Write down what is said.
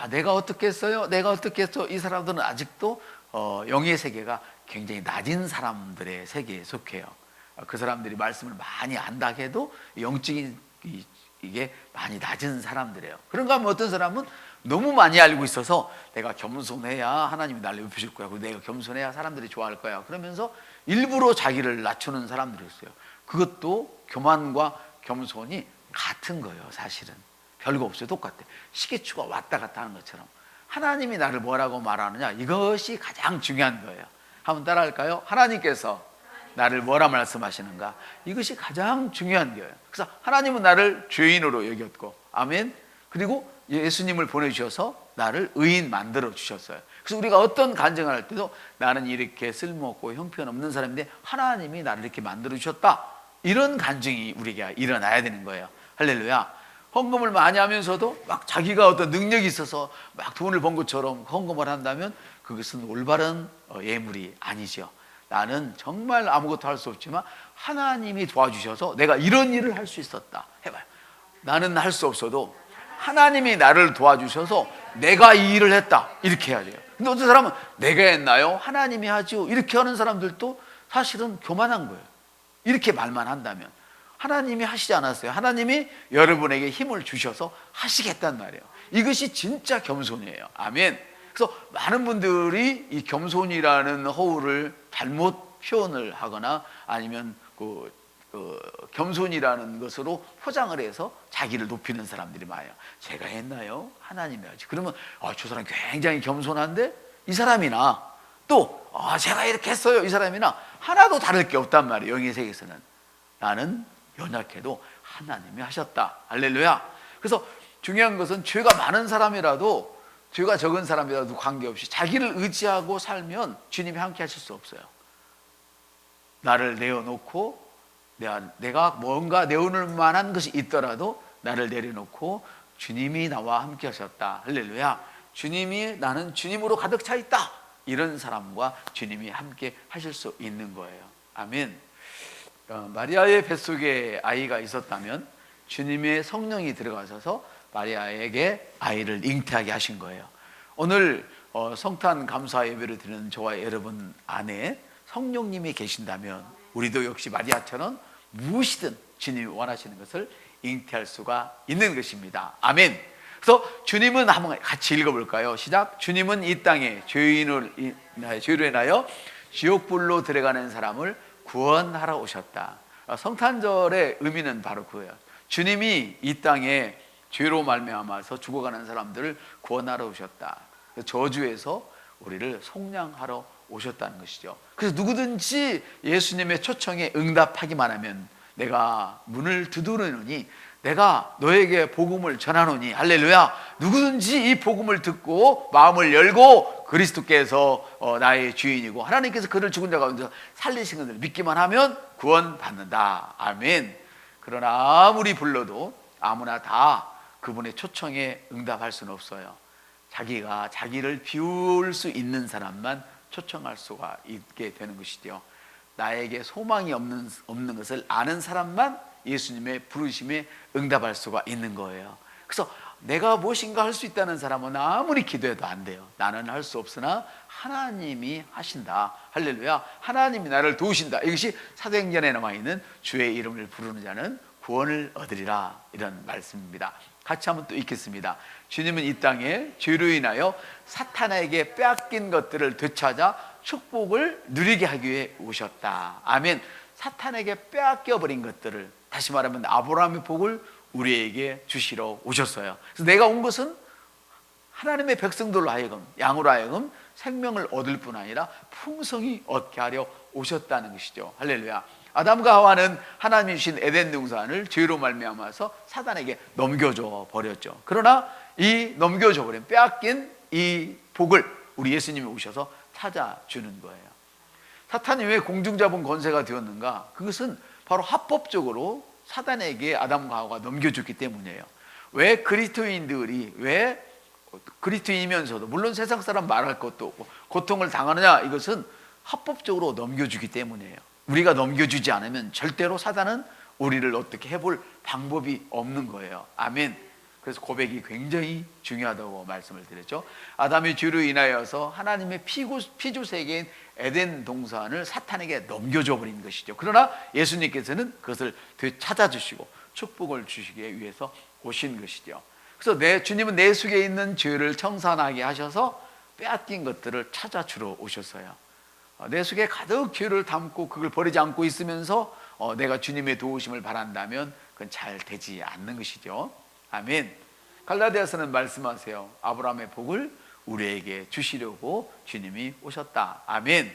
내가 어떻게 했어요? 내가 어떻게 했어? 이 사람들은 아직도 영의 세계가 굉장히 낮은 사람들의 세계에 속해요. 그 사람들이 말씀을 많이 안다 해도 영적인 이게 많이 낮은 사람들이에요. 그런가 하면 어떤 사람은 너무 많이 알고 있어서 내가 겸손해야 하나님이 나를 높여줄 거야, 그리고 내가 겸손해야 사람들이 좋아할 거야, 그러면서 일부러 자기를 낮추는 사람들이 있어요. 그것도 교만과 겸손이 같은 거예요. 사실은 별거 없어요. 똑같아. 시계추가 왔다 갔다 하는 것처럼 하나님이 나를 뭐라고 말하느냐, 이것이 가장 중요한 거예요. 한번 따라할까요? 하나님께서 나를 뭐라 말씀하시는가, 이것이 가장 중요한 거예요. 그래서 하나님은 나를 죄인으로 여겼고, 아멘. 그리고 예수님을 보내주셔서 나를 의인 만들어 주셨어요. 그래서 우리가 어떤 간증을 할 때도 나는 이렇게 쓸모없고 형편없는 사람인데 하나님이 나를 이렇게 만들어 주셨다, 이런 간증이 우리가 일어나야 되는 거예요. 할렐루야. 헌금을 많이 하면서도 막 자기가 어떤 능력이 있어서 막 돈을 번 것처럼 헌금을 한다면 그것은 올바른 예물이 아니죠. 나는 정말 아무것도 할 수 없지만 하나님이 도와주셔서 내가 이런 일을 할 수 있었다. 해봐요. 나는 할 수 없어도 하나님이 나를 도와주셔서 내가 이 일을 했다, 이렇게 해야 돼요. 근데 어떤 사람은 내가 했나요? 하나님이 하죠, 이렇게 하는 사람들도 사실은 교만한 거예요. 이렇게 말만 한다면 하나님이 하시지 않았어요. 하나님이 여러분에게 힘을 주셔서 하시겠단 말이에요. 이것이 진짜 겸손이에요. 아멘. 그래서 많은 분들이 이 겸손이라는 허울을 잘못 표현을 하거나 아니면 겸손이라는 것으로 포장을 해서 자기를 높이는 사람들이 많아요. 제가 했나요? 하나님이 하지. 그러면 저 사람 굉장히 겸손한데 이 사람이나 또 제가 이렇게 했어요, 이 사람이나 하나도 다를 게 없단 말이에요. 영의 세계에서는 나는 연약해도 하나님이 하셨다. 할렐루야. 그래서 중요한 것은 죄가 많은 사람이라도 죄가 적은 사람이라도 관계없이 자기를 의지하고 살면 주님이 함께 하실 수 없어요. 나를 내어놓고 내가 뭔가 내어놓을 만한 것이 있더라도 나를 내려놓고 주님이 나와 함께 하셨다. 할렐루야. 주님이, 나는 주님으로 가득 차 있다, 이런 사람과 주님이 함께 하실 수 있는 거예요. 아멘. 마리아의 뱃속에 아이가 있었다면 주님의 성령이 들어가셔서 마리아에게 아이를 잉태하게 하신 거예요. 오늘 성탄 감사 예배를 드리는 저와 여러분 안에 성령님이 계신다면 우리도 역시 마리아처럼 무엇이든 주님이 원하시는 것을 잉태할 수가 있는 것입니다. 아멘. 그래서 주님은, 한번 같이 읽어볼까요? 시작. 주님은 이 땅에 죄로 인하여 지옥불로 들어가는 사람을 구원하러 오셨다. 성탄절의 의미는 바로 그거예요. 주님이 이 땅에 죄로 말미암아서 죽어가는 사람들을 구원하러 오셨다. 저주에서 우리를 속량하러 오셨다는 것이죠. 그래서 누구든지 예수님의 초청에 응답하기만 하면 내가 문을 두드리노니 내가 너에게 복음을 전하노니, 할렐루야. 누구든지 이 복음을 듣고 마음을 열고 그리스도께서 나의 주인이고 하나님께서 그를 죽은 자 가운데서 살리신 것을 믿기만 하면 구원받는다. 아멘. 그러나 아무리 불러도 아무나 다 그분의 초청에 응답할 수는 없어요. 자기가 자기를 비울 수 있는 사람만 초청할 수가 있게 되는 것이죠. 나에게 소망이 없는 것을 아는 사람만 예수님의 부르심에 응답할 수가 있는 거예요. 그래서 내가 무엇인가 할 수 있다는 사람은 아무리 기도해도 안 돼요. 나는 할 수 없으나 하나님이 하신다. 할렐루야. 하나님이 나를 도우신다. 이것이 사도행전에 나와 있는 주의 이름을 부르는 자는 구원을 얻으리라, 이런 말씀입니다. 같이 한번 또 읽겠습니다. 주님은 이 땅에 죄로 인하여 사탄에게 빼앗긴 것들을 되찾아 축복을 누리게 하기 위해 오셨다. 아멘. 사탄에게 빼앗겨버린 것들을, 다시 말하면 아브라함의 복을 우리에게 주시러 오셨어요. 그래서 내가 온 것은 하나님의 백성들로 하여금, 양으로 하여금 생명을 얻을 뿐 아니라 풍성히 얻게 하려 오셨다는 것이죠. 할렐루야. 아담과 하와는 하나님이 주신 에덴 동산을 죄로 말미암아서 사단에게 넘겨줘 버렸죠. 그러나 이 넘겨줘 버린, 빼앗긴 이 복을 우리 예수님이 오셔서 찾아주는 거예요. 사탄이 왜 공중잡은 권세가 되었는가? 그것은 바로 합법적으로 사단에게 아담과 하와가 넘겨줬기 때문이에요. 왜 그리스도인이면서도 물론 세상 사람 말할 것도 없고 고통을 당하느냐? 이것은 합법적으로 넘겨주기 때문이에요. 우리가 넘겨주지 않으면 절대로 사단은 우리를 어떻게 해볼 방법이 없는 거예요. 아멘. 그래서 고백이 굉장히 중요하다고 말씀을 드렸죠. 아담의 죄로 인하여서 하나님의 피조 세계인 에덴 동산을 사탄에게 넘겨줘 버린 것이죠. 그러나 예수님께서는 그것을 되찾아주시고 축복을 주시기 위해서 오신 것이죠. 그래서 주님은 내 속에 있는 죄를 청산하게 하셔서 빼앗긴 것들을 찾아주러 오셨어요. 내 속에 가득 죄를 담고 그걸 버리지 않고 있으면서 내가 주님의 도우심을 바란다면 그건 잘 되지 않는 것이죠. 아멘. 갈라디아서는 말씀하세요. 아브라함의 복을 우리에게 주시려고 주님이 오셨다. 아멘.